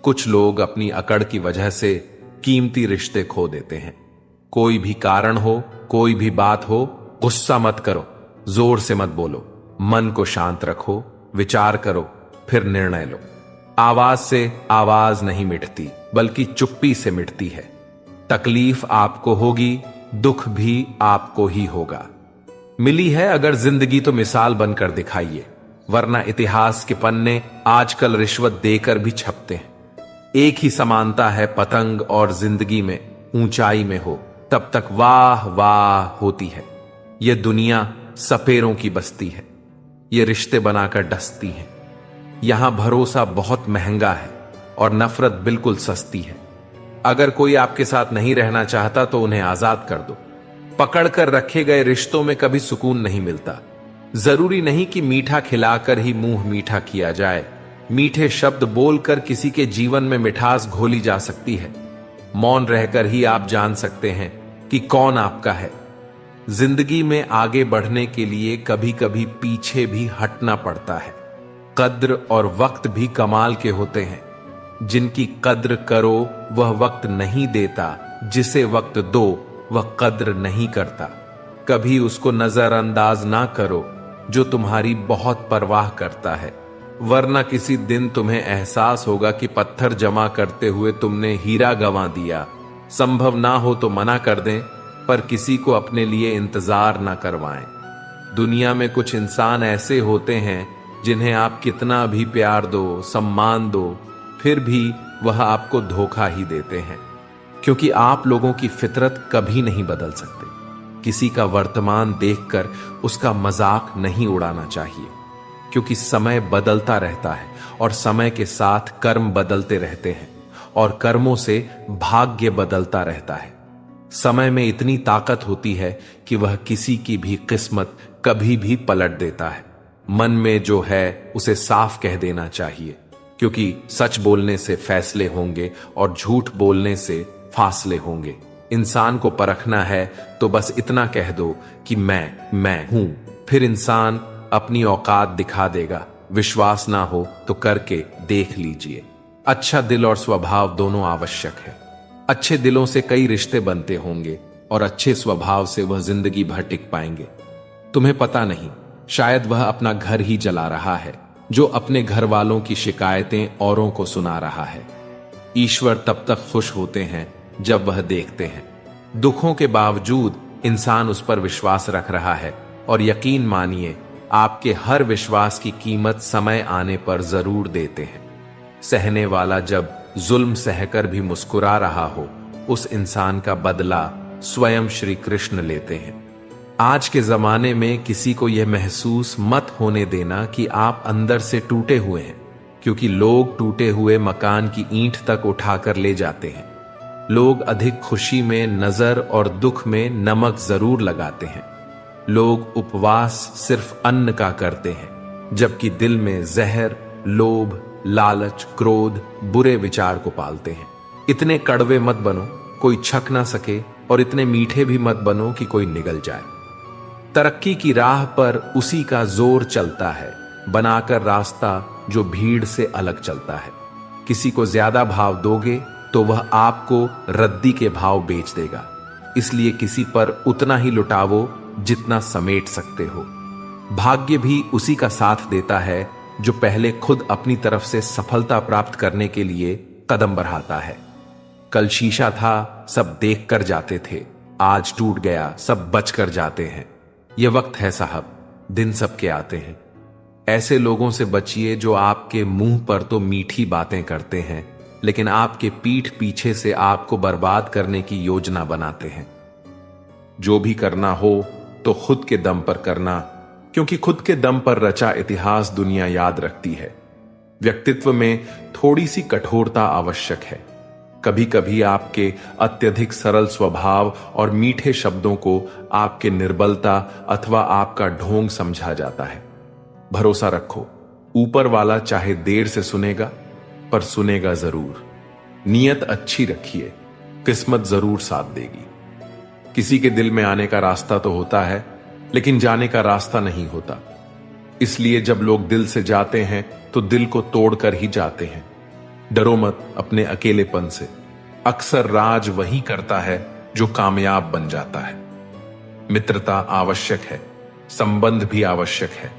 कुछ लोग अपनी अकड़ की वजह से कीमती रिश्ते खो देते हैं। कोई भी कारण हो, कोई भी बात हो, गुस्सा मत करो, जोर से मत बोलो, मन को शांत रखो, विचार करो, फिर निर्णय लो। आवाज से आवाज नहीं मिटती, बल्कि चुप्पी से मिटती है। तकलीफ आपको होगी, दुख भी आपको ही होगा। मिली है अगर जिंदगी तो मिसाल बनकर दिखाइए, वरना इतिहास के पन्ने आजकल रिश्वत देकर भी छपते हैं। एक ही समानता है पतंग और जिंदगी में, ऊंचाई में हो तब तक वाह वाह होती है। यह दुनिया सपेरों की बस्ती है, ये रिश्ते बनाकर डसती हैं। यहां भरोसा बहुत महंगा है और नफरत बिल्कुल सस्ती है। अगर कोई आपके साथ नहीं रहना चाहता तो उन्हें आजाद कर दो। पकड़कर रखे गए रिश्तों में कभी सुकून नहीं मिलता। जरूरी नहीं कि मीठा खिलाकर ही मुंह मीठा किया जाए। मीठे शब्द बोलकर किसी के जीवन में मिठास घोली जा सकती है। मौन रहकर ही आप जान सकते हैं कि कौन आपका है। जिंदगी में आगे बढ़ने के लिए कभी कभी पीछे भी हटना पड़ता है। कद्र और वक्त भी कमाल के होते हैं। जिनकी कद्र करो वह वक्त नहीं देता, जिसे वक्त दो वह कद्र नहीं करता। कभी उसको नजरअंदाज ना करो जो तुम्हारी बहुत परवाह करता है, वरना किसी दिन तुम्हें एहसास होगा कि पत्थर जमा करते हुए तुमने हीरा गंवा दिया। संभव ना हो तो मना कर दें, पर किसी को अपने लिए इंतजार ना करवाएं। दुनिया में कुछ इंसान ऐसे होते हैं जिन्हें आप कितना भी प्यार दो, सम्मान दो, फिर भी वह आपको धोखा ही देते हैं। क्योंकि आप लोगों की फितरत कभी नहीं बदल सकते। किसी का वर्तमान देखकर उसका मजाक नहीं उड़ाना चाहिए, क्योंकि समय बदलता रहता है और समय के साथ कर्म बदलते रहते हैं और कर्मों से भाग्य बदलता रहता है। समय में इतनी ताकत होती है कि वह किसी की भी किस्मत कभी भी पलट देता है। मन में जो है उसे साफ कह देना चाहिए, क्योंकि सच बोलने से फैसले होंगे और झूठ बोलने से फासले होंगे। इंसान को परखना है तो बस इतना कह दो कि मैं हूं, फिर इंसान अपनी औकात दिखा देगा। विश्वास ना हो तो करके देख लीजिए। अच्छा दिल और स्वभाव दोनों आवश्यक है। अच्छे दिलों से कई रिश्ते बनते होंगे और अच्छे स्वभाव से वह जिंदगी भर टिक पाएंगे। तुम्हें पता नहीं, शायद वह अपना घर ही जला रहा है, जो अपने घर वालों की शिकायतें औरों को सुना रहा है। ईश्वर तब तक खुश होते हैं जब वह देखते हैं दुखों के बावजूद इंसान उस पर विश्वास रख रहा है। और यकीन मानिए, आपके हर विश्वास की कीमत समय आने पर जरूर देते हैं। सहने वाला जब जुल्म सहकर भी मुस्कुरा रहा हो, उस इंसान का बदला स्वयं श्री कृष्ण लेते हैं। आज के जमाने में किसी को यह महसूस मत होने देना कि आप अंदर से टूटे हुए हैं, क्योंकि लोग टूटे हुए मकान की ईंट तक उठाकर ले जाते हैं। लोग अधिक खुशी में नजर और दुख में नमक जरूर लगाते हैं। लोग उपवास सिर्फ अन्न का करते हैं, जबकि दिल में जहर, लोभ, लालच, क्रोध, बुरे विचार को पालते हैं। इतने कड़वे मत बनो कोई छक ना सके, और इतने मीठे भी मत बनो कि कोई निगल जाए। तरक्की की राह पर उसी का जोर चलता है, बनाकर रास्ता जो भीड़ से अलग चलता है। किसी को ज्यादा भाव दोगे तो वह आपको रद्दी के भाव बेच देगा। इसलिए किसी पर उतना ही लुटावो जितना समेट सकते हो। भाग्य भी उसी का साथ देता है जो पहले खुद अपनी तरफ से सफलता प्राप्त करने के लिए कदम बढ़ाता है। कल शीशा था, सब देख कर जाते थे, आज टूट गया, सब बच कर जाते हैं। यह वक्त है साहब, दिन सबके आते हैं। ऐसे लोगों से बचिए जो आपके मुंह पर तो मीठी बातें करते हैं, लेकिन आपके पीठ पीछे से आपको बर्बाद करने की योजना बनाते हैं। जो भी करना हो तो खुद के दम पर करना, क्योंकि खुद के दम पर रचा इतिहास दुनिया याद रखती है। व्यक्तित्व में थोड़ी सी कठोरता आवश्यक है। कभी कभी आपके अत्यधिक सरल स्वभाव और मीठे शब्दों को आपके निर्बलता अथवा आपका ढोंग समझा जाता है। भरोसा रखो, ऊपर वाला चाहे देर से सुनेगा, पर सुनेगा जरूर। नियत अच्छी रखिए, किस्मत जरूर साथ देगी। किसी के दिल में आने का रास्ता तो होता है, लेकिन जाने का रास्ता नहीं होता। इसलिए जब लोग दिल से जाते हैं तो दिल को तोड़कर ही जाते हैं। डरो मत अपने अकेलेपन से। अक्सर राज वही करता है जो कामयाब बन जाता है। मित्रता आवश्यक है, संबंध भी आवश्यक है,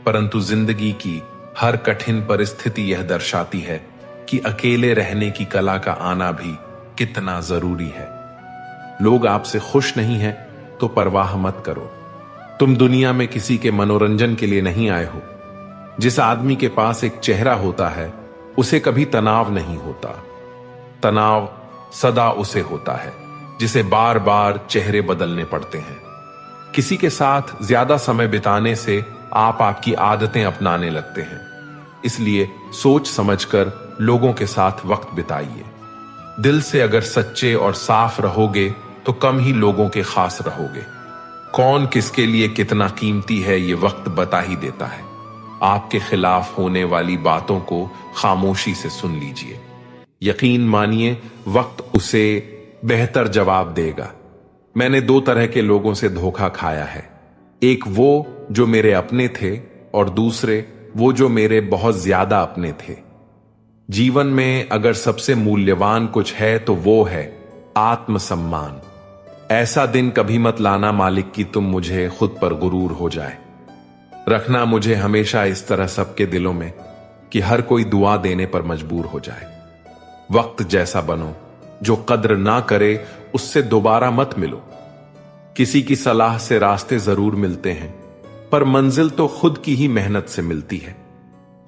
परंतु जिंदगी की हर कठिन परिस्थिति यह दर्शाती है कि अकेले रहने की कला का आना भी कितना जरूरी है। लोग आपसे खुश नहीं हैं तो परवाह मत करो। तुम दुनिया में किसी के मनोरंजन के लिए नहीं आए हो। जिस आदमी के पास एक चेहरा होता है उसे कभी तनाव नहीं होता। तनाव सदा उसे होता है जिसे बार बार चेहरे बदलने पड़ते हैं। किसी के साथ ज्यादा समय बिताने से आप आपकी आदतें अपनाने लगते हैं। इसलिए सोच समझकर लोगों के साथ वक्त बिताइए। दिल से अगर सच्चे और साफ रहोगे तो कम ही लोगों के खास रहोगे। कौन किसके लिए कितना कीमती है ये वक्त बता ही देता है। आपके खिलाफ होने वाली बातों को खामोशी से सुन लीजिए। यकीन मानिए वक्त उसे बेहतर जवाब देगा। मैंने दो तरह के लोगों से धोखा खाया है। एक वो जो मेरे अपने थे और दूसरे वो जो मेरे बहुत ज्यादा अपने थे। जीवन में अगर सबसे मूल्यवान कुछ है तो वो है आत्मसम्मान। ऐसा दिन कभी मत लाना मालिक कि तुम मुझे खुद पर गुरूर हो जाए। रखना मुझे हमेशा इस तरह सबके दिलों में कि हर कोई दुआ देने पर मजबूर हो जाए। वक्त जैसा बनो, जो कद्र ना करे उससे दोबारा मत मिलो। किसी की सलाह से रास्ते जरूर मिलते हैं, पर मंजिल तो खुद की ही मेहनत से मिलती है।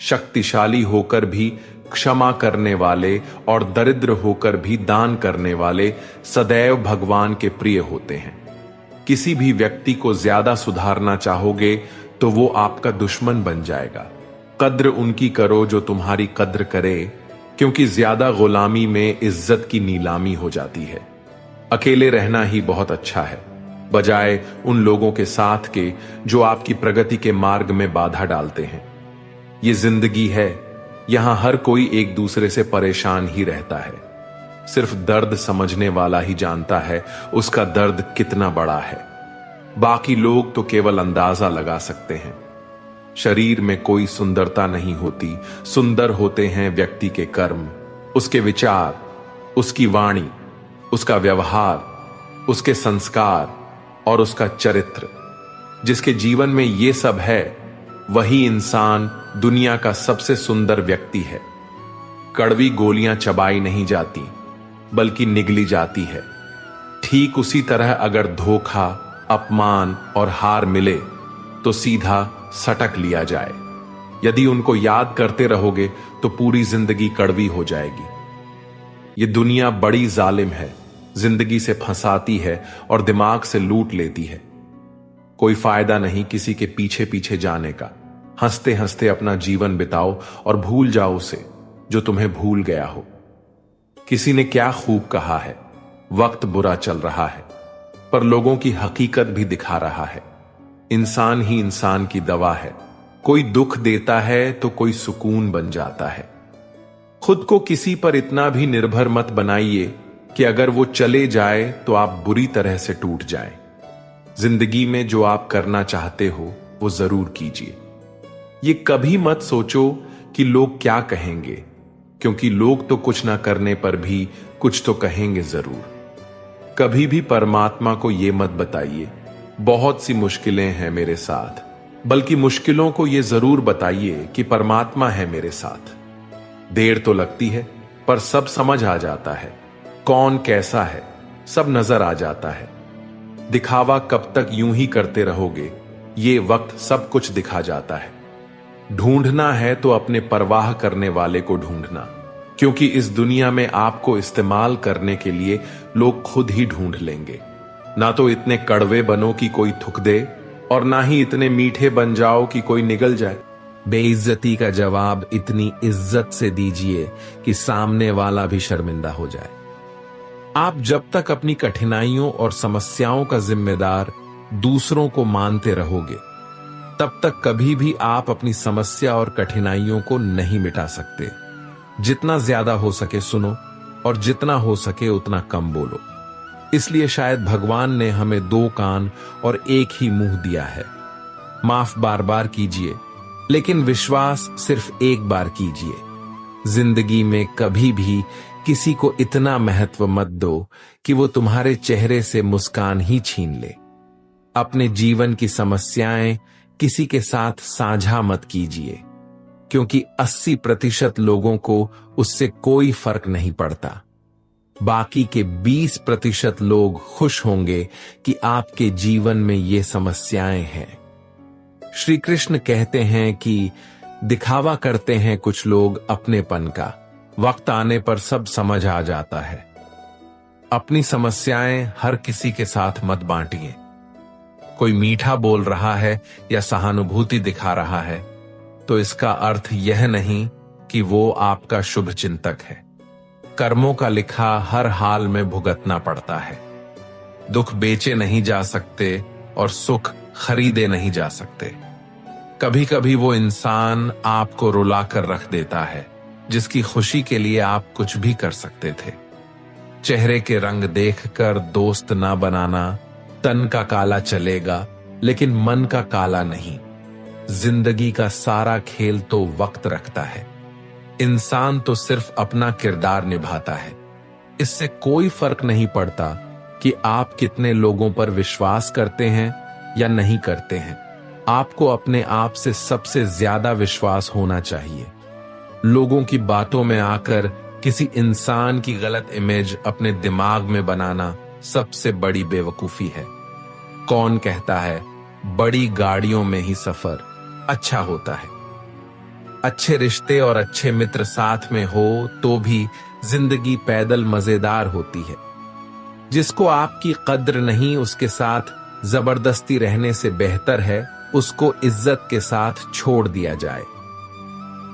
शक्तिशाली होकर भी क्षमा करने वाले और दरिद्र होकर भी दान करने वाले सदैव भगवान के प्रिय होते हैं। किसी भी व्यक्ति को ज्यादा सुधारना चाहोगे तो वो आपका दुश्मन बन जाएगा। कद्र उनकी करो जो तुम्हारी कद्र करे, क्योंकि ज्यादा गुलामी में इज्जत की नीलामी हो जाती है। अकेले रहना ही बहुत अच्छा है, बजाय उन लोगों के साथ के जो आपकी प्रगति के मार्ग में बाधा डालते हैं। ये जिंदगी है, यहां हर कोई एक दूसरे से परेशान ही रहता है। सिर्फ दर्द समझने वाला ही जानता है उसका दर्द कितना बड़ा है। बाकी लोग तो केवल अंदाजा लगा सकते हैं। शरीर में कोई सुंदरता नहीं होती, सुंदर होते हैं व्यक्ति के कर्म, उसके विचार, उसकी वाणी, उसका व्यवहार, उसके संस्कार और उसका चरित्र। जिसके जीवन में ये सब है वही इंसान दुनिया का सबसे सुंदर व्यक्ति है। कड़वी गोलियां चबाई नहीं जाती बल्कि निगली जाती है। ठीक उसी तरह अगर धोखा, अपमान और हार मिले तो सीधा सटक लिया जाए। यदि उनको याद करते रहोगे तो पूरी जिंदगी कड़वी हो जाएगी। ये दुनिया बड़ी जालिम है, जिंदगी से फंसाती है और दिमाग से लूट लेती है। कोई फायदा नहीं किसी के पीछे पीछे जाने का। हंसते हंसते अपना जीवन बिताओ और भूल जाओ उसे जो तुम्हें भूल गया हो। किसी ने क्या खूब कहा है, वक्त बुरा चल रहा है पर लोगों की हकीकत भी दिखा रहा है। इंसान ही इंसान की दवा है। कोई दुख देता है तो कोई सुकून बन जाता है। खुद को किसी पर इतना भी निर्भर मत बनाइए कि अगर वो चले जाए तो आप बुरी तरह से टूट जाएं। जिंदगी में जो आप करना चाहते हो वो जरूर कीजिए। ये कभी मत सोचो कि लोग क्या कहेंगे, क्योंकि लोग तो कुछ ना करने पर भी कुछ तो कहेंगे जरूर। कभी भी परमात्मा को ये मत बताइए बहुत सी मुश्किलें हैं मेरे साथ, बल्कि मुश्किलों को ये जरूर बताइए कि परमात्मा है मेरे साथ। देर तो लगती है पर सब समझ आ जाता है। कौन कैसा है सब नजर आ जाता है। दिखावा कब तक यूं ही करते रहोगे, ये वक्त सब कुछ दिखा जाता है। ढूंढना है तो अपने परवाह करने वाले को ढूंढना, क्योंकि इस दुनिया में आपको इस्तेमाल करने के लिए लोग खुद ही ढूंढ लेंगे। ना तो इतने कड़वे बनो कि कोई थूक दे और ना ही इतने मीठे बन जाओ कि कोई निगल जाए। बेइज्जती का जवाब इतनी इज्जत से दीजिए कि सामने वाला भी शर्मिंदा हो जाए। आप जब तक अपनी कठिनाइयों और समस्याओं का जिम्मेदार दूसरों को मानते रहोगे, तब तक कभी भी आप अपनी समस्या और कठिनाइयों को नहीं मिटा सकते। जितना ज्यादा हो सके सुनो और जितना हो सके उतना कम बोलो। इसलिए शायद भगवान ने हमें दो कान और एक ही मुंह दिया है। माफ बार बार कीजिए, लेकिन विश्वास सिर्फ एक बार कीजिए। जिंदगी में कभी भी किसी को इतना महत्व मत दो कि वो तुम्हारे चेहरे से मुस्कान ही छीन ले। अपने जीवन की समस्याएं किसी के साथ साझा मत कीजिए, क्योंकि 80% लोगों को उससे कोई फर्क नहीं पड़ता। बाकी के 20% लोग खुश होंगे कि आपके जीवन में ये समस्याएं हैं। श्री कृष्ण कहते हैं कि दिखावा करते हैं कुछ लोग अपनेपन का, वक्त आने पर सब समझ आ जाता है। अपनी समस्याएं हर किसी के साथ मत बांटिए। कोई मीठा बोल रहा है या सहानुभूति दिखा रहा है तो इसका अर्थ यह नहीं कि वो आपका शुभ चिंतक है। कर्मों का लिखा हर हाल में भुगतना पड़ता है। दुख बेचे नहीं जा सकते और सुख खरीदे नहीं जा सकते। कभी कभी वो इंसान आपको रुला कर रख देता है जिसकी खुशी के लिए आप कुछ भी कर सकते थे। चेहरे के रंग देखकर दोस्त ना बनाना। तन का काला चलेगा लेकिन मन का काला नहीं। जिंदगी का सारा खेल तो वक्त रखता है। इंसान तो सिर्फ अपना किरदार निभाता है। इससे कोई फर्क नहीं पड़ता कि आप कितने लोगों पर विश्वास करते हैं या नहीं करते हैं। आपको अपने आप से सबसे ज्यादा विश्वास होना चाहिए। लोगों की बातों में आकर किसी इंसान की गलत इमेज अपने दिमाग में बनाना सबसे बड़ी बेवकूफी है। कौन कहता है बड़ी गाड़ियों में ही सफर अच्छा होता है। अच्छे रिश्ते और अच्छे मित्र साथ में हो तो भी जिंदगी पैदल मजेदार होती है। जिसको आपकी कद्र नहीं उसके साथ जबरदस्ती रहने से बेहतर है उसको इज्जत के साथ छोड़ दिया जाए।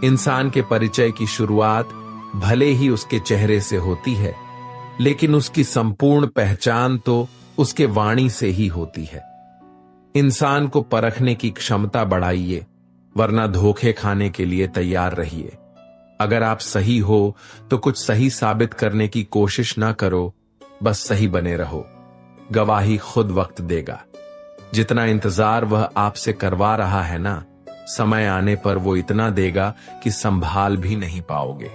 इंसान के परिचय की शुरुआत भले ही उसके चेहरे से होती है, लेकिन उसकी संपूर्ण पहचान तो उसके वाणी से ही होती है। इंसान को परखने की क्षमता बढ़ाइए, वरना धोखे खाने के लिए तैयार रहिए। अगर आप सही हो तो कुछ सही साबित करने की कोशिश ना करो, बस सही बने रहो। गवाही खुद वक्त देगा। जितना इंतजार वह आपसे करवा रहा है ना, समय आने पर वो इतना देगा कि संभाल भी नहीं पाओगे।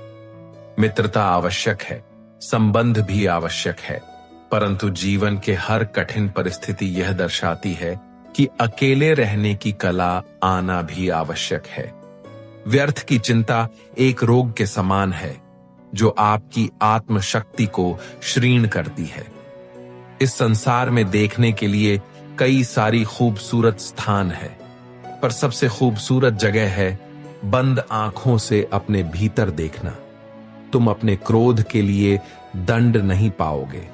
मित्रता आवश्यक है, संबंध भी आवश्यक है, परंतु जीवन के हर कठिन परिस्थिति यह दर्शाती है कि अकेले रहने की कला आना भी आवश्यक है। व्यर्थ की चिंता एक रोग के समान है जो आपकी आत्मशक्ति को क्षीण करती है। इस संसार में देखने के लिए कई सारी खूबसूरत स्थान है, पर सबसे खूबसूरत जगह है बंद आंखों से अपने भीतर देखना। तुम अपने क्रोध के लिए दंड नहीं पाओगे।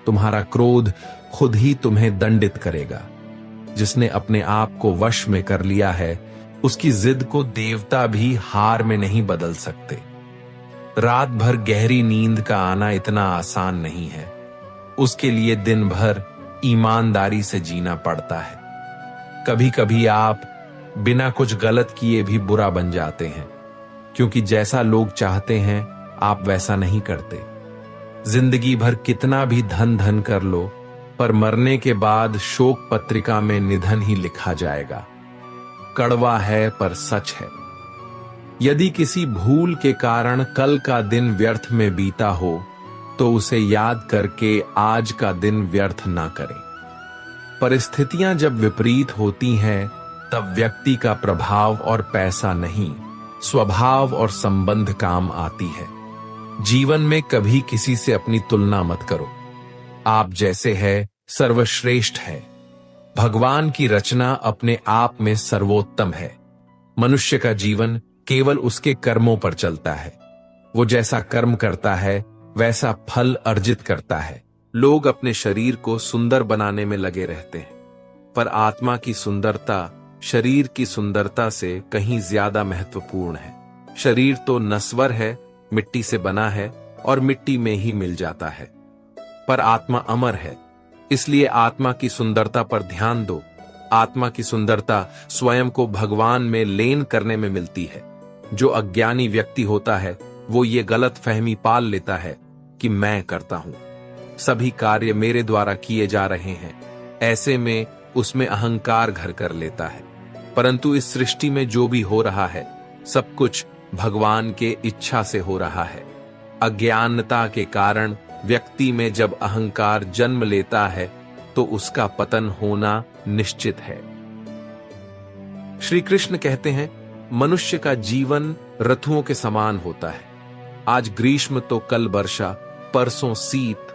तुम्हारा क्रोध खुद ही तुम्हें दंडित करेगा। जिसने अपने आप को वश में कर लिया है उसकी जिद को देवता भी हार में नहीं बदल सकते। रात भर गहरी नींद का आना इतना आसान नहीं है। उसके लिए दिन भर ईमानदारी से जीना पड़ता है। कभी कभी आप बिना कुछ गलत किए भी बुरा बन जाते हैं, क्योंकि जैसा लोग चाहते हैं आप वैसा नहीं करते। जिंदगी भर कितना भी धन धन कर लो, पर मरने के बाद शोक पत्रिका में निधन ही लिखा जाएगा। कड़वा है पर सच है। यदि किसी भूल के कारण कल का दिन व्यर्थ में बीता हो तो उसे याद करके आज का दिन व्यर्थ ना करें। परिस्थितियां जब विपरीत होती हैं तब व्यक्ति का प्रभाव और पैसा नहीं, स्वभाव और संबंध काम आती है। जीवन में कभी किसी से अपनी तुलना मत करो। आप जैसे है सर्वश्रेष्ठ है। भगवान की रचना अपने आप में सर्वोत्तम है। मनुष्य का जीवन केवल उसके कर्मों पर चलता है। वो जैसा कर्म करता है वैसा फल अर्जित करता है। लोग अपने शरीर को सुंदर बनाने में लगे रहते हैं, पर आत्मा की सुंदरता शरीर की सुंदरता से कहीं ज्यादा महत्वपूर्ण है। शरीर तो नश्वर है, मिट्टी से बना है और मिट्टी में ही मिल जाता है, पर आत्मा अमर है। इसलिए आत्मा की सुंदरता पर ध्यान दो। आत्मा की सुंदरता स्वयं को भगवान में लीन करने में मिलती है। जो अज्ञानी व्यक्ति होता है वो ये गलत फहमी पाल लेता है कि मैं करता हूं, सभी कार्य मेरे द्वारा किए जा रहे हैं। ऐसे में उसमें अहंकार घर कर लेता है। परंतु इस सृष्टि में जो भी हो रहा है सब कुछ भगवान के इच्छा से हो रहा है। अज्ञानता के कारण व्यक्ति में जब अहंकार जन्म लेता है तो उसका पतन होना निश्चित है। श्री कृष्ण कहते हैं, मनुष्य का जीवन ऋतुओं के समान होता है। आज ग्रीष्म तो कल वर्षा, परसों शीत।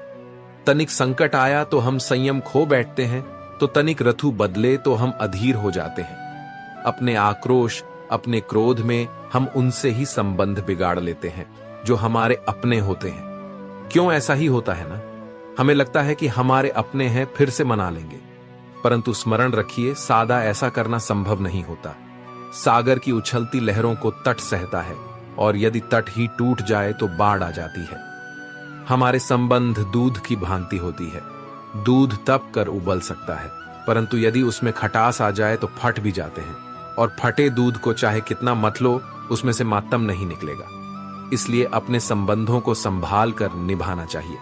तनिक संकट आया तो हम संयम खो बैठते हैं, तो तनिक ऋतु बदले तो हम अधीर हो जाते हैं। अपने आक्रोश, अपने क्रोध में हम उनसे ही संबंध बिगाड़ लेते हैं जो हमारे अपने होते हैं। क्यों ऐसा ही होता है ना? हमें लगता है कि हमारे अपने हैं, फिर से मना लेंगे, परंतु स्मरण रखिए, सादा ऐसा करना संभव नहीं होता। सागर की उछलती लहरों को तट सहता है, और यदि तट ही टूट जाए तो बाढ़ आ जाती है। हमारे संबंध दूध की भांति होती है। दूध तप कर उबल सकता है, परंतु यदि उसमें खटास आ जाए तो फट भी जाते हैं, और फटे दूध को चाहे कितना मत लो, उसमें से मातम नहीं निकलेगा। इसलिए अपने संबंधों को संभाल कर निभाना चाहिए।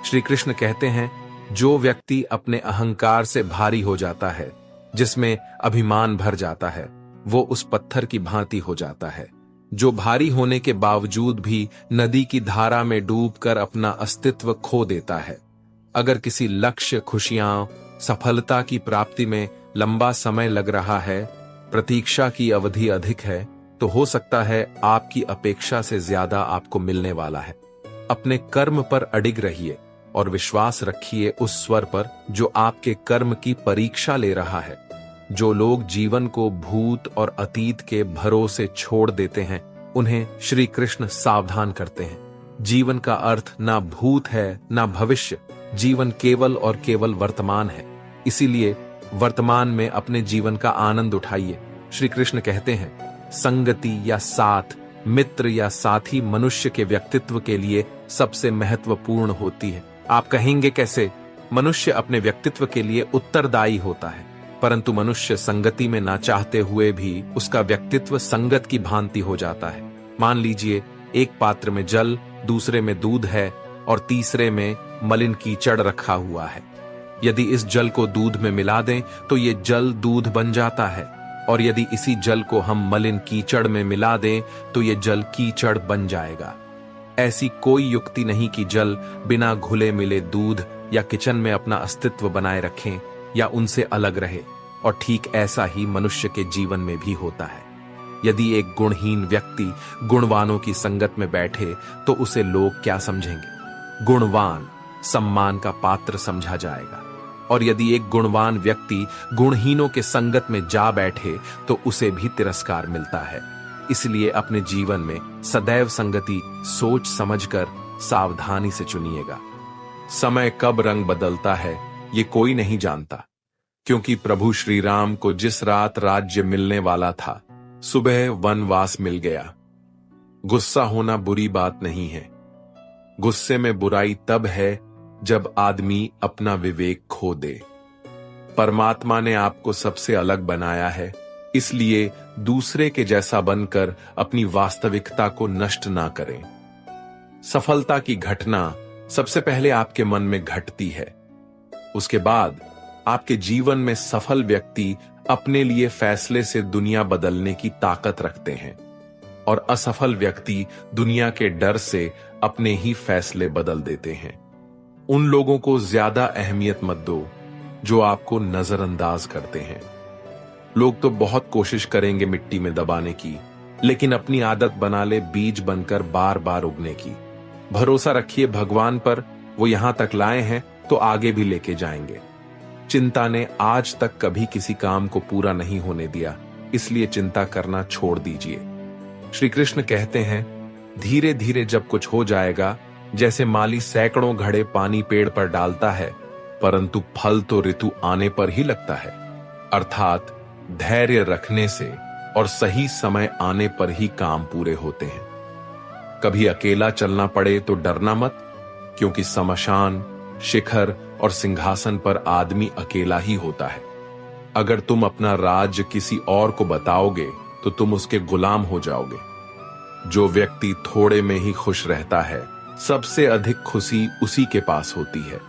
श्री कृष्ण कहते हैं, जो व्यक्ति अपने अहंकार से भारी हो जाता है, जिसमें अभिमान भर जाता है, वो उस पत्थर की भांति हो जाता है जो भारी होने के बावजूद भी नदी की धारा में डूबकर अपना अस्तित्व खो देता है। अगर किसी लक्ष्य, खुशियां, सफलता की प्राप्ति में लंबा समय लग रहा है, प्रतीक्षा की अवधि अधिक है, तो हो सकता है आपकी अपेक्षा से ज्यादा आपको मिलने वाला है। अपने कर्म पर अडिग रहिए और विश्वास रखिए उस स्वर पर जो आपके कर्म की परीक्षा ले रहा है। जो लोग जीवन को भूत और अतीत के भरोसे छोड़ देते हैं, उन्हें श्री कृष्ण सावधान करते हैं। जीवन का अर्थ ना भूत है ना भविष्य, जीवन केवल और केवल वर्तमान है। इसीलिए वर्तमान में अपने जीवन का आनंद उठाइए। श्री कृष्ण कहते हैं, संगति या साथ, मित्र या साथी मनुष्य के व्यक्तित्व के लिए सबसे महत्वपूर्ण होती है। आप कहेंगे कैसे? मनुष्य अपने व्यक्तित्व के लिए उत्तरदायी होता है, परंतु मनुष्य संगति में ना चाहते हुए भी उसका व्यक्तित्व संगत की भांति हो जाता है। मान लीजिए, एक पात्र में जल, दूसरे में दूध है और तीसरे में मलिन कीचड़ रखा हुआ है। यदि इस जल को दूध में मिला दें तो ये जल दूध बन जाता है, और यदि इसी जल को हम मलिन कीचड़ में मिला दें तो ये जल कीचड़ बन जाएगा। ऐसी कोई युक्ति नहीं कि जल बिना घुले मिले दूध या किचन में अपना अस्तित्व बनाए रखें या उनसे अलग रहे। और ठीक ऐसा ही मनुष्य के जीवन में भी होता है। यदि एक गुणहीन व्यक्ति गुणवानों की संगत में बैठे तो उसे लोग क्या समझेंगे? गुणवान सम्मान का पात्र समझा जाएगा, और यदि एक गुणवान व्यक्ति गुणहीनों के संगत में जा बैठे तो उसे भी तिरस्कार मिलता है। इसलिए अपने जीवन में सदैव संगति सोच समझकर सावधानी से चुनिएगा। समय कब रंग बदलता है ये कोई नहीं जानता, क्योंकि प्रभु श्री राम को जिस रात राज्य मिलने वाला था, सुबह वनवास मिल गया। गुस्सा होना बुरी बात नहीं है। गुस्से में बुराई तब है जब आदमी अपना विवेक खो दे। परमात्मा ने आपको सबसे अलग बनाया है, इसलिए दूसरे के जैसा बनकर अपनी वास्तविकता को नष्ट ना करें। सफलता की घटना सबसे पहले आपके मन में घटती है, उसके बाद आपके जीवन में सफल व्यक्ति अपने लिए फैसले से दुनिया बदलने की ताकत रखते हैं, और असफल व्यक्ति दुनिया के डर से अपने ही फैसले बदल देते हैं। उन लोगों को ज्यादा अहमियत मत दो जो आपको नजरअंदाज करते हैं। लोग तो बहुत कोशिश करेंगे मिट्टी में दबाने की, लेकिन अपनी आदत बना ले बीज बनकर बार बार उगने की। भरोसा रखिए भगवान पर, वो यहां तक लाए हैं तो आगे भी लेके जाएंगे। चिंता ने आज तक कभी किसी काम को पूरा नहीं होने दिया, इसलिए चिंता करना छोड़ दीजिए। श्री कृष्ण कहते हैं, धीरे धीरे जब कुछ हो जाएगा, जैसे माली सैकड़ों घड़े पानी पेड़ पर डालता है, परंतु फल तो ऋतु आने पर ही लगता है। अर्थात धैर्य रखने से और सही समय आने पर ही काम पूरे होते हैं। कभी अकेला चलना पड़े तो डरना मत, क्योंकि शमशान, शिखर और सिंहासन पर आदमी अकेला ही होता है। अगर तुम अपना राज किसी और को बताओगे तो तुम उसके गुलाम हो जाओगे। जो व्यक्ति थोड़े में ही खुश रहता है, सबसे अधिक खुशी उसी के पास होती है।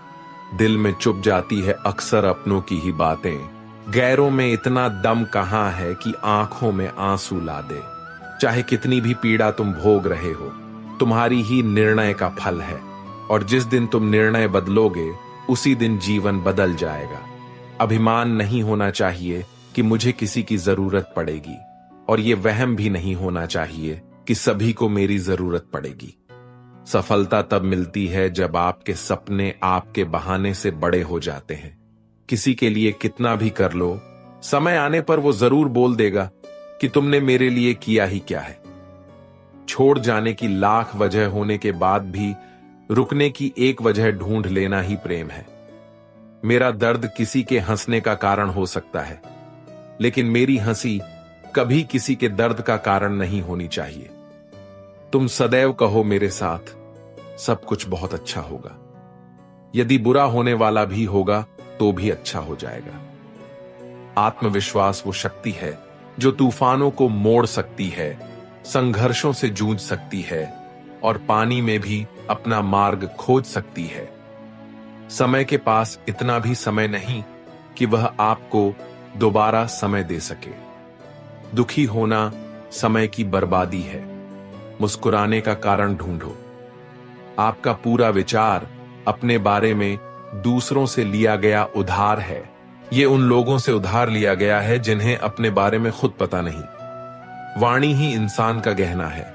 दिल में चुप जाती है अक्सर अपनों की ही बातें। गैरों में इतना दम कहां है कि आंखों में आंसू ला दे। चाहे कितनी भी पीड़ा तुम भोग रहे हो, तुम्हारी ही निर्णय का फल है, और जिस दिन तुम निर्णय बदलोगे उसी दिन जीवन बदल जाएगा। अभिमान नहीं होना चाहिए कि मुझे किसी की जरूरत पड़ेगी, और ये वहम भी नहीं होना चाहिए कि सभी को मेरी जरूरत पड़ेगी। सफलता तब मिलती है जब आपके सपने आपके बहाने से बड़े हो जाते हैं। किसी के लिए कितना भी कर लो, समय आने पर वो जरूर बोल देगा कि तुमने मेरे लिए किया ही क्या है। छोड़ जाने की लाख वजह होने के बाद भी रुकने की एक वजह ढूंढ लेना ही प्रेम है। मेरा दर्द किसी के हंसने का कारण हो सकता है, लेकिन मेरी हंसी कभी किसी के दर्द का कारण नहीं होनी चाहिए। तुम सदैव कहो मेरे साथ, सब कुछ बहुत अच्छा होगा। यदि बुरा होने वाला भी होगा तो भी अच्छा हो जाएगा। आत्मविश्वास वो शक्ति है जो तूफानों को मोड़ सकती है, संघर्षों से जूझ सकती है और पानी में भी अपना मार्ग खोज सकती है। समय के पास इतना भी समय नहीं कि वह आपको दोबारा समय दे सके। दुखी होना समय की बर्बादी है। मुस्कुराने का कारण ढूंढो। आपका पूरा विचार अपने बारे में दूसरों से लिया गया उधार है। ये उन लोगों से उधार लिया गया है जिन्हें अपने बारे में खुद पता नहीं। वाणी ही इंसान का गहना है।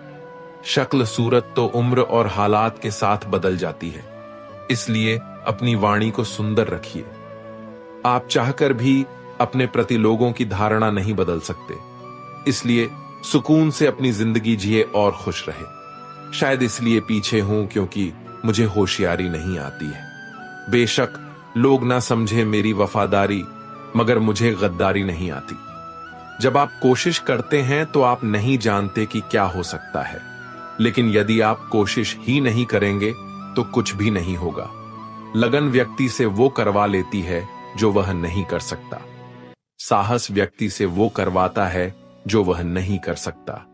शक्ल सूरत तो उम्र और हालात के साथ बदल जाती है, इसलिए अपनी वाणी को सुंदर रखिए। आप चाहकर भी अपने प्रति लोगों की धारणा नहीं बदल सकते, इसलिए सुकून से अपनी जिंदगी जिए और खुश रहे। शायद इसलिए पीछे हूं क्योंकि मुझे होशियारी नहीं आती है। बेशक लोग ना समझे मेरी वफादारी, मगर मुझे गद्दारी नहीं आती। जब आप कोशिश करते हैं तो आप नहीं जानते कि क्या हो सकता है, लेकिन यदि आप कोशिश ही नहीं करेंगे तो कुछ भी नहीं होगा। लगन व्यक्ति से वो करवा लेती है जो वह नहीं कर सकता। साहस व्यक्ति से वो करवाता है जो वह नहीं कर सकता,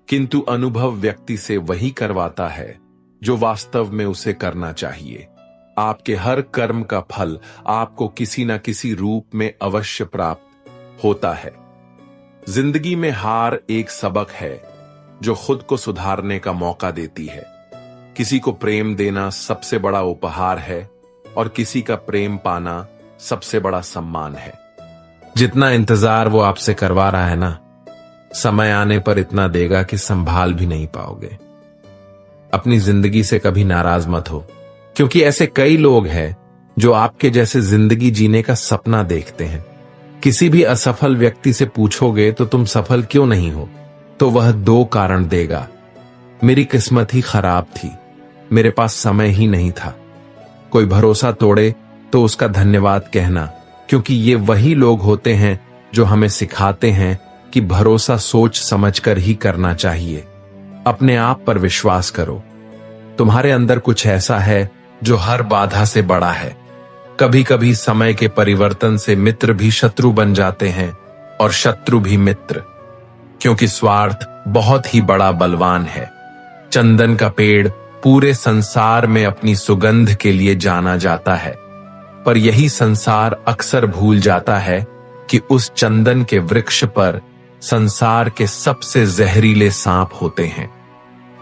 किंतु अनुभव व्यक्ति से वही करवाता है जो वास्तव में उसे करना चाहिए। आपके हर कर्म का फल आपको किसी न किसी रूप में अवश्य प्राप्त होता है। जिंदगी में हार एक सबक है जो खुद को सुधारने का मौका देती है। किसी को प्रेम देना सबसे बड़ा उपहार है और किसी का प्रेम पाना सबसे बड़ा सम्मान है। जितना इंतजार वो आपसे करवा रहा है ना, समय आने पर इतना देगा कि संभाल भी नहीं पाओगे। अपनी जिंदगी से कभी नाराज मत हो, क्योंकि ऐसे कई लोग हैं जो आपके जैसे जिंदगी जीने का सपना देखते हैं। किसी भी असफल व्यक्ति से पूछोगे तो तुम सफल क्यों नहीं हो, तो वह दो कारण देगा। मेरी किस्मत ही खराब थी, मेरे पास समय ही नहीं था। कोई भरोसा तोड़े तो उसका धन्यवाद कहना, क्योंकि ये वही लोग होते हैं जो हमें सिखाते हैं कि भरोसा सोच समझकर ही करना चाहिए। अपने आप पर विश्वास करो। तुम्हारे अंदर कुछ ऐसा है जो हर बाधा से बड़ा है। कभी कभी समय के परिवर्तन से मित्र भी शत्रु बन जाते हैं और शत्रु भी मित्र, क्योंकि स्वार्थ बहुत ही बड़ा बलवान है। चंदन का पेड़ पूरे संसार में अपनी सुगंध के लिए जाना जाता है, पर यही संसार अक्सर भूल जाता है कि उस चंदन के वृक्ष पर संसार के सबसे जहरीले सांप होते हैं।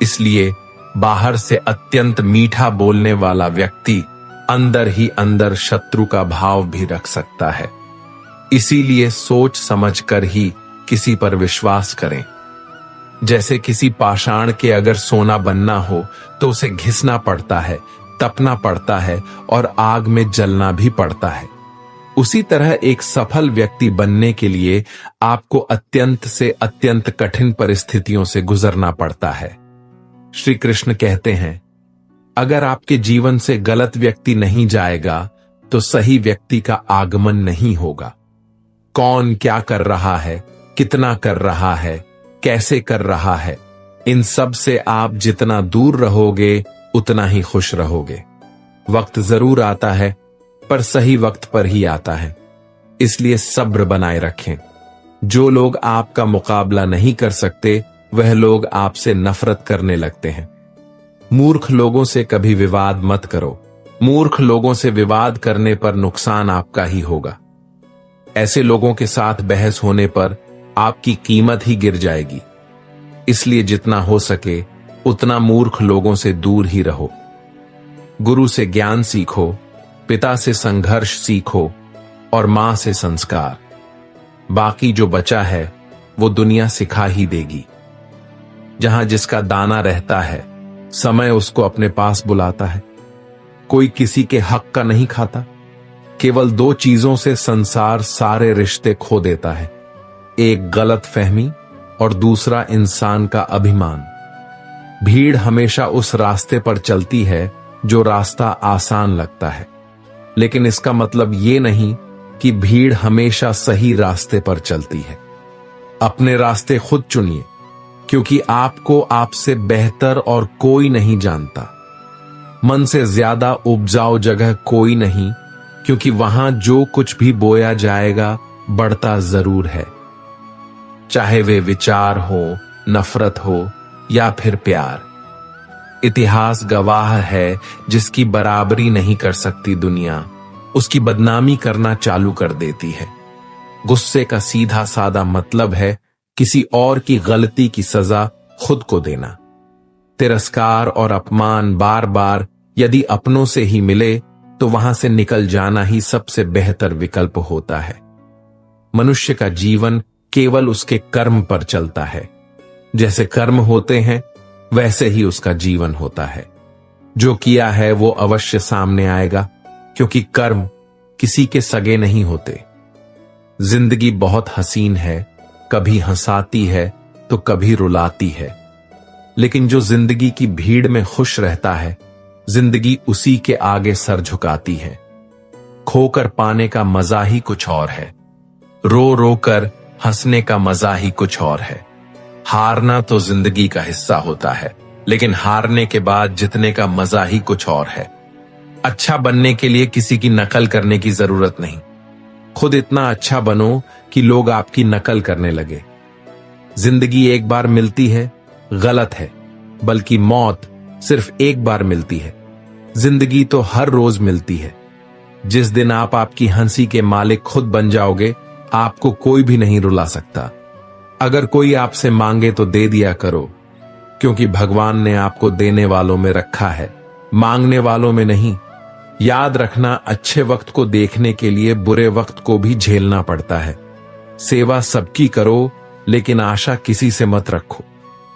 इसलिए बाहर से अत्यंत मीठा बोलने वाला व्यक्ति अंदर ही अंदर शत्रु का भाव भी रख सकता है। इसीलिए सोच समझकर ही किसी पर विश्वास करें। जैसे किसी पाषाण के अगर सोना बनना हो तो उसे घिसना पड़ता है, तपना पड़ता है और आग में जलना भी पड़ता है। उसी तरह एक सफल व्यक्ति बनने के लिए आपको अत्यंत से अत्यंत कठिन परिस्थितियों से गुजरना पड़ता है। श्री कृष्ण कहते हैं, अगर आपके जीवन से गलत व्यक्ति नहीं जाएगा तो सही व्यक्ति का आगमन नहीं होगा। कौन क्या कर रहा है, कितना कर रहा है, कैसे कर रहा है, इन सब से आप जितना दूर रहोगे उतना ही खुश रहोगे। वक्त जरूर आता है, पर सही वक्त पर ही आता है, इसलिए सब्र बनाए रखें। जो लोग आपका मुकाबला नहीं कर सकते वह लोग आपसे नफरत करने लगते हैं। मूर्ख लोगों से कभी विवाद मत करो। मूर्ख लोगों से विवाद करने पर नुकसान आपका ही होगा। ऐसे लोगों के साथ बहस होने पर आपकी कीमत ही गिर जाएगी। इसलिए जितना हो सके उतना मूर्ख लोगों से दूर ही रहो। गुरु से ज्ञान सीखो, पिता से संघर्ष सीखो और मां से संस्कार। बाकी जो बचा है वो दुनिया सिखा ही देगी। जहां जिसका दाना रहता है, समय उसको अपने पास बुलाता है। कोई किसी के हक का नहीं खाता। केवल दो चीजों से संसार सारे रिश्ते खो देता है, एक गलत फहमी और दूसरा इंसान का अभिमान। भीड़ हमेशा उस रास्ते पर चलती है जो रास्ता आसान लगता है, लेकिन इसका मतलब ये नहीं कि भीड़ हमेशा सही रास्ते पर चलती है। अपने रास्ते खुद चुनिए, क्योंकि आपको आपसे बेहतर और कोई नहीं जानता। मन से ज्यादा उपजाऊ जगह कोई नहीं, क्योंकि वहां जो कुछ भी बोया जाएगा बढ़ता जरूर है, चाहे वे विचार हो, नफरत हो या फिर प्यार। इतिहास गवाह है, जिसकी बराबरी नहीं कर सकती दुनिया, उसकी बदनामी करना चालू कर देती है। गुस्से का सीधा सादा मतलब है किसी और की गलती की सजा खुद को देना। तिरस्कार और अपमान बार बार यदि अपनों से ही मिले तो वहां से निकल जाना ही सबसे बेहतर विकल्प होता है। मनुष्य का जीवन केवल उसके कर्म पर चलता है। जैसे कर्म होते हैं वैसे ही उसका जीवन होता है। जो किया है वो अवश्य सामने आएगा, क्योंकि कर्म किसी के सगे नहीं होते। जिंदगी बहुत हसीन है, कभी हंसाती है तो कभी रुलाती है, लेकिन जो जिंदगी की भीड़ में खुश रहता है, जिंदगी उसी के आगे सर झुकाती है। खोकर पाने का मजा ही कुछ और है, रो रो कर हंसने का मजा ही कुछ और है। हारना तो जिंदगी का हिस्सा होता है, लेकिन हारने के बाद जीतने का मजा ही कुछ और है। अच्छा बनने के लिए किसी की नकल करने की जरूरत नहीं, खुद इतना अच्छा बनो कि लोग आपकी नकल करने लगे। जिंदगी एक बार मिलती है गलत है, बल्कि मौत सिर्फ एक बार मिलती है। जिंदगी तो हर रोज मिलती है। जिस दिन आप आपकी हंसी के मालिक खुद बन जाओगे, आपको कोई भी नहीं रुला सकता। अगर कोई आपसे मांगे तो दे दिया करो, क्योंकि भगवान ने आपको देने वालों में रखा है, मांगने वालों में नहीं। याद रखना, अच्छे वक्त को देखने के लिए बुरे वक्त को भी झेलना पड़ता है। सेवा सबकी करो, लेकिन आशा किसी से मत रखो,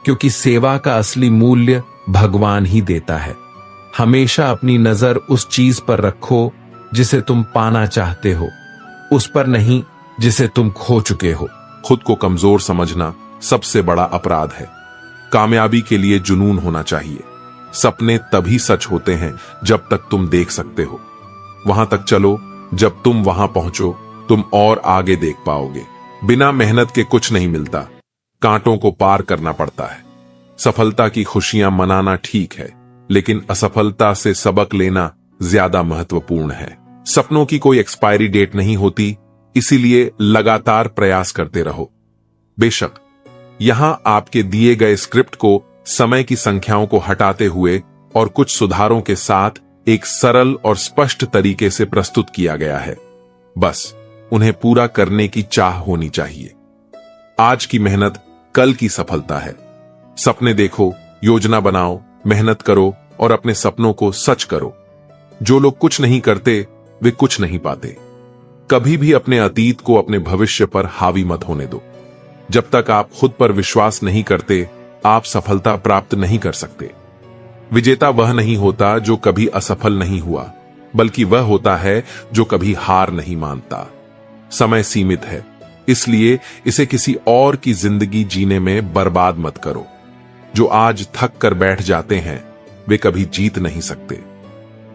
क्योंकि सेवा का असली मूल्य भगवान ही देता है। हमेशा अपनी नजर उस चीज पर रखो जिसे तुम पाना चाहते हो, उस पर नहीं जिसे तुम खो चुके हो। खुद को कमजोर समझना सबसे बड़ा अपराध है। कामयाबी के लिए जुनून होना चाहिए। सपने तभी सच होते हैं जब तक तुम देख सकते हो। वहां तक चलो, जब तुम वहां पहुंचो तुम और आगे देख पाओगे। बिना मेहनत के कुछ नहीं मिलता, कांटों को पार करना पड़ता है। सफलता की खुशियां मनाना ठीक है, लेकिन असफलता से सबक लेना ज्यादा महत्वपूर्ण है। सपनों की कोई एक्सपायरी डेट नहीं होती, इसीलिए लगातार प्रयास करते रहो। बेशक यहां आपके दिए गए स्क्रिप्ट को समय की संख्याओं को हटाते हुए और कुछ सुधारों के साथ एक सरल और स्पष्ट तरीके से प्रस्तुत किया गया है। बस उन्हें पूरा करने की चाह होनी चाहिए। आज की मेहनत कल की सफलता है। सपने देखो, योजना बनाओ, मेहनत करो और अपने सपनों को सच करो। जो लोग कुछ नहीं करते वे कुछ नहीं पाते। कभी भी अपने अतीत को अपने भविष्य पर हावी मत होने दो। जब तक आप खुद पर विश्वास नहीं करते, आप सफलता प्राप्त नहीं कर सकते। विजेता वह नहीं होता जो कभी असफल नहीं हुआ, बल्कि वह होता है जो कभी हार नहीं मानता। समय सीमित है, इसलिए इसे किसी और की जिंदगी जीने में बर्बाद मत करो। जो आज थक कर बैठ जाते हैं वे कभी जीत नहीं सकते।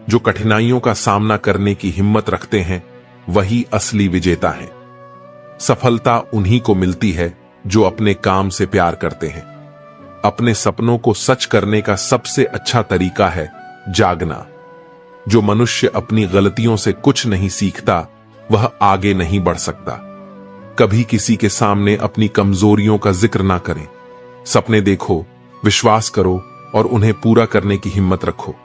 जो कठिनाइयों का सामना करने की हिम्मत रखते हैं वही असली विजेता हैं। सफलता उन्हीं को मिलती है जो अपने काम से प्यार करते हैं। अपने सपनों को सच करने का सबसे अच्छा तरीका है जागना। जो मनुष्य अपनी गलतियों से कुछ नहीं सीखता वह आगे नहीं बढ़ सकता। कभी किसी के सामने अपनी कमजोरियों का जिक्र ना करें। सपने देखो, विश्वास करो और उन्हें पूरा करने की हिम्मत रखो।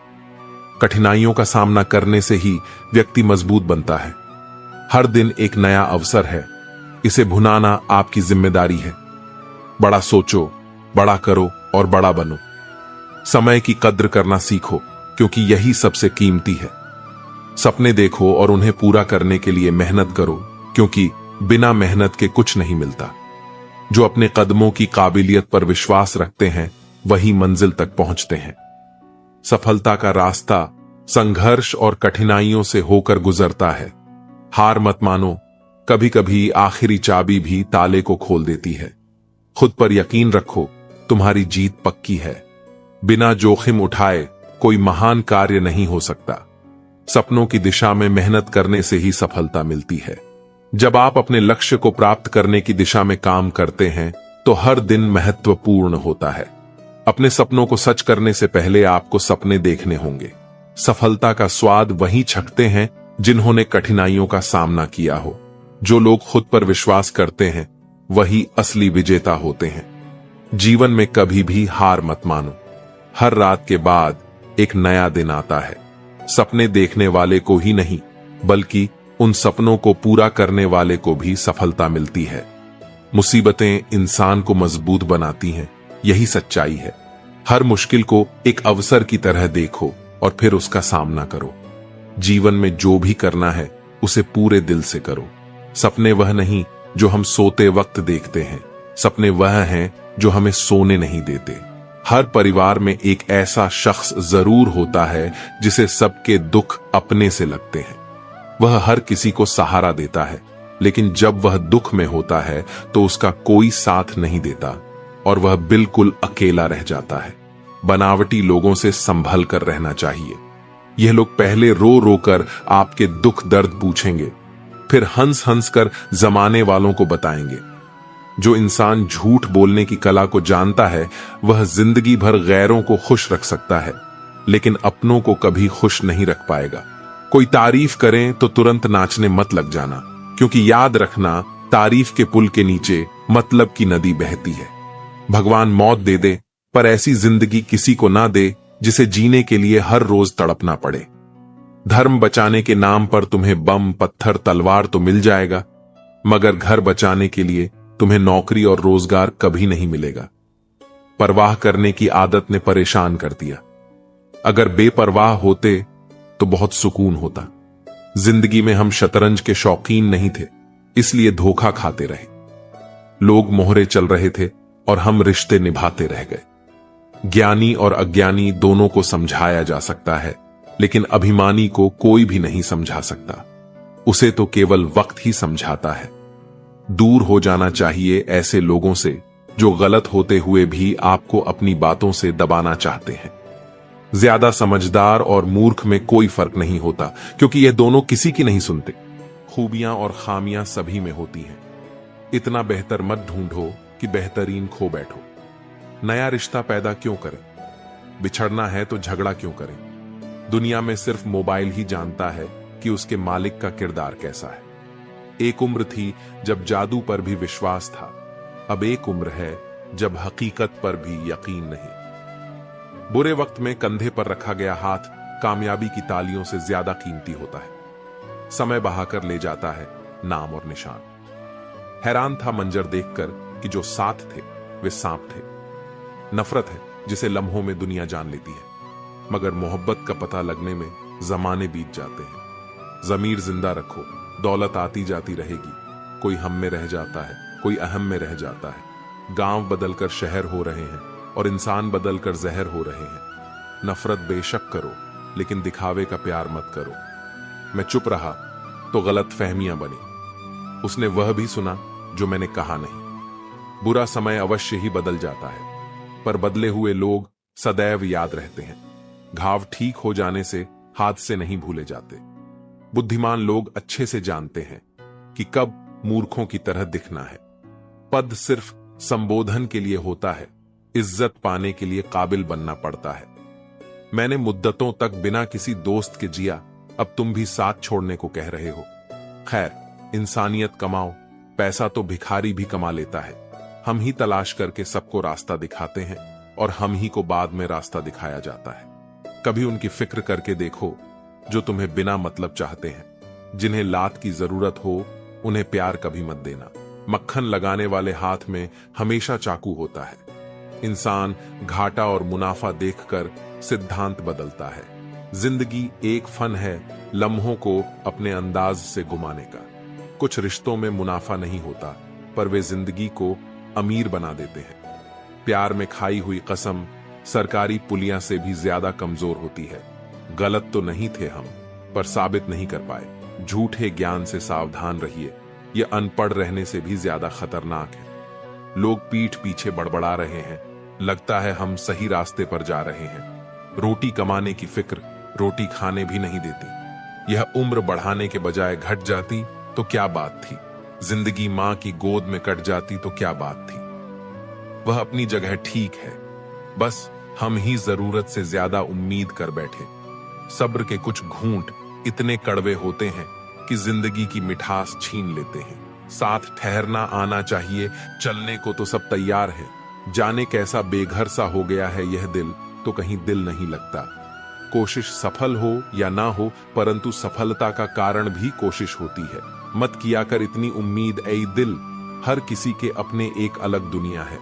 कठिनाइयों का सामना करने से ही व्यक्ति मजबूत बनता है। हर दिन एक नया अवसर है, इसे भुनाना आपकी जिम्मेदारी है। बड़ा सोचो, बड़ा करो और बड़ा बनो। समय की कद्र करना सीखो, क्योंकि यही सबसे कीमती है। सपने देखो और उन्हें पूरा करने के लिए मेहनत करो, क्योंकि बिना मेहनत के कुछ नहीं मिलता। जो अपने कदमों की काबिलियत पर विश्वास रखते हैं वही मंजिल तक पहुंचते हैं। सफलता का रास्ता संघर्ष और कठिनाइयों से होकर गुजरता है। हार मत मानो, कभी कभी आखिरी चाबी भी ताले को खोल देती है। खुद पर यकीन रखो, तुम्हारी जीत पक्की है। बिना जोखिम उठाए कोई महान कार्य नहीं हो सकता। सपनों की दिशा में मेहनत करने से ही सफलता मिलती है। जब आप अपने लक्ष्य को प्राप्त करने की दिशा में काम करते हैं तो हर दिन महत्वपूर्ण होता है। अपने सपनों को सच करने से पहले आपको सपने देखने होंगे। सफलता का स्वाद वही चखते हैं जिन्होंने कठिनाइयों का सामना किया हो। जो लोग खुद पर विश्वास करते हैं वही असली विजेता होते हैं। जीवन में कभी भी हार मत मानो। हर रात के बाद एक नया दिन आता है। सपने देखने वाले को ही नहीं, बल्कि उन सपनों को पूरा करने वाले को भी सफलता मिलती है। मुसीबतें इंसान को मजबूत बनाती हैं, यही सच्चाई है। हर मुश्किल को एक अवसर की तरह देखो और फिर उसका सामना करो। जीवन में जो भी करना है उसे पूरे दिल से करो। सपने वह नहीं जो हम सोते वक्त देखते हैं, सपने वह हैं जो हमें सोने नहीं देते। हर परिवार में एक ऐसा शख्स जरूर होता है जिसे सबके दुख अपने से लगते हैं। वह हर किसी को सहारा देता है, लेकिन जब वह दुख में होता है तो उसका कोई साथ नहीं देता और वह बिल्कुल अकेला रह जाता है। बनावटी लोगों से संभल कर रहना चाहिए। यह लोग पहले रो रो कर आपके दुख दर्द पूछेंगे, फिर हंस हंस कर जमाने वालों को बताएंगे। जो इंसान झूठ बोलने की कला को जानता है वह जिंदगी भर गैरों को खुश रख सकता है, लेकिन अपनों को कभी खुश नहीं रख पाएगा। कोई तारीफ करें तो तुरंत नाचने मत लग जाना, क्योंकि याद रखना, तारीफ के पुल के नीचे मतलब की नदी बहती है। भगवान मौत दे दे, पर ऐसी जिंदगी किसी को ना दे जिसे जीने के लिए हर रोज तड़पना पड़े। धर्म बचाने के नाम पर तुम्हें बम, पत्थर, तलवार तो मिल जाएगा, मगर घर बचाने के लिए तुम्हें नौकरी और रोजगार कभी नहीं मिलेगा। परवाह करने की आदत ने परेशान कर दिया। अगर बेपरवाह होते तो बहुत सुकून होता। जिंदगी में हम शतरंज के शौकीन नहीं थे, इसलिए धोखा खाते रहे। लोग मोहरे चल रहे थे और हम रिश्ते निभाते रह गए। ज्ञानी और अज्ञानी दोनों को समझाया जा सकता है, लेकिन अभिमानी को कोई भी नहीं समझा सकता। उसे तो केवल वक्त ही समझाता है। दूर हो जाना चाहिए ऐसे लोगों से जो गलत होते हुए भी आपको अपनी बातों से दबाना चाहते हैं। ज्यादा समझदार और मूर्ख में कोई फर्क नहीं होता, क्योंकि ये दोनों किसी की नहीं सुनते। खूबियां और खामियां सभी में होती हैं। इतना बेहतर मत ढूंढो कि बेहतरीन खो बैठो। नया रिश्ता पैदा क्यों करें? बिछड़ना है तो झगड़ा क्यों करें? दुनिया में सिर्फ मोबाइल ही जानता है कि उसके मालिक का किरदार कैसा है। एक उम्र थी जब जादू पर भी विश्वास था, अब एक उम्र है जब हकीकत पर भी यकीन नहीं। बुरे वक्त में कंधे पर रखा गया हाथ कामयाबी की तालियों से ज्यादा कीमती होता है। समय बहाकर ले जाता है नाम और निशान। हैरान था मंजर देखकर कि जो साथ थे वे सांप थे। नफरत है जिसे लम्हों में दुनिया जान लेती है, मगर मोहब्बत का पता लगने में जमाने बीत जाते हैं। जमीर जिंदा रखो, दौलत आती जाती रहेगी। कोई हम में रह जाता है, कोई अहम में रह जाता है। गांव बदलकर शहर हो रहे हैं और इंसान बदलकर जहर हो रहे हैं। नफरत बेशक करो, लेकिन दिखावे का प्यार मत करो। मैं चुप रहा तो गलत फहमियां बनी। उसने वह भी सुना जो मैंने कहा नहीं। बुरा समय अवश्य ही बदल जाता है, पर बदले हुए लोग सदैव याद रहते हैं। घाव ठीक हो जाने से हादसे नहीं भूले जाते। बुद्धिमान लोग अच्छे से जानते हैं कि कब मूर्खों की तरह दिखना है। पद सिर्फ संबोधन के लिए होता है, इज्जत पाने के लिए काबिल बनना पड़ता है। मैंने मुद्दतों तक बिना किसी दोस्त के जिया, अब तुम भी साथ छोड़ने को कह रहे हो। खैर, इंसानियत कमाओ, पैसा तो भिखारी भी कमा लेता है। हम ही तलाश करके सबको रास्ता दिखाते हैं और हम ही को बाद में रास्ता दिखाया जाता है। कभी उनकी फिक्र करके देखो जो तुम्हें बिना मतलब चाहते हैं। जिन्हें लात की जरूरत हो उन्हें प्यार कभी मत देना। मक्खन लगाने वाले हाथ में हमेशा चाकू होता है। इंसान घाटा और मुनाफा देखकर सिद्धांत बदलता है। जिंदगी एक फन है लम्हों को अपने अंदाज से घुमाने का। कुछ रिश्तों में मुनाफा नहीं होता, पर वे जिंदगी को अमीर बना देते हैं। प्यार में खाई हुई कसम सरकारी पुलिया से भी ज्यादा कमजोर होती है। गलत तो नहीं थे हम, पर साबित नहीं कर पाए। झूठे ज्ञान से सावधान रहिए, यह अनपढ़ रहने से भी ज्यादा खतरनाक है। लोग पीठ पीछे बड़बड़ा रहे हैं, लगता है हम सही रास्ते पर जा रहे हैं। रोटी कमाने की फिक्र रोटी खाने भी नहीं देती। यह उम्र बढ़ाने के बजाय घट जाती तो क्या बात थी। जिंदगी मां की गोद में कट जाती तो क्या बात थी। वह अपनी जगह ठीक है, बस हम ही जरूरत से ज्यादा उम्मीद कर बैठे। सब्र के कुछ घूंट इतने कड़वे होते हैं कि जिंदगी की मिठास छीन लेते हैं। साथ ठहरना आना चाहिए, चलने को तो सब तैयार है। जाने कैसा बेघर सा हो गया है यह दिल, तो कहीं दिल नहीं लगता। कोशिश सफल हो या ना हो, परंतु सफलता का कारण भी कोशिश होती है। मत किया कर इतनी उम्मीद ऐ दिल, हर किसी के अपने एक अलग दुनिया है।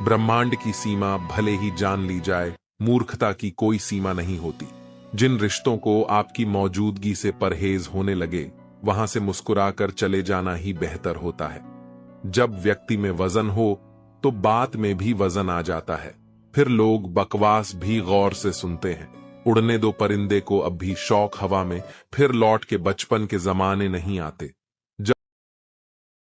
ब्रह्मांड की सीमा भले ही जान ली जाए, मूर्खता की कोई सीमा नहीं होती। जिन रिश्तों को आपकी मौजूदगी से परहेज होने लगे, वहां से मुस्कुराकर चले जाना ही बेहतर होता है। जब व्यक्ति में वजन हो तो बात में भी वजन आ जाता है। फिर लोग बकवास भी गौर से सुनते हैं। उड़ने दो परिंदे को अब भी शौक हवा में, फिर लौट के बचपन के जमाने नहीं आते।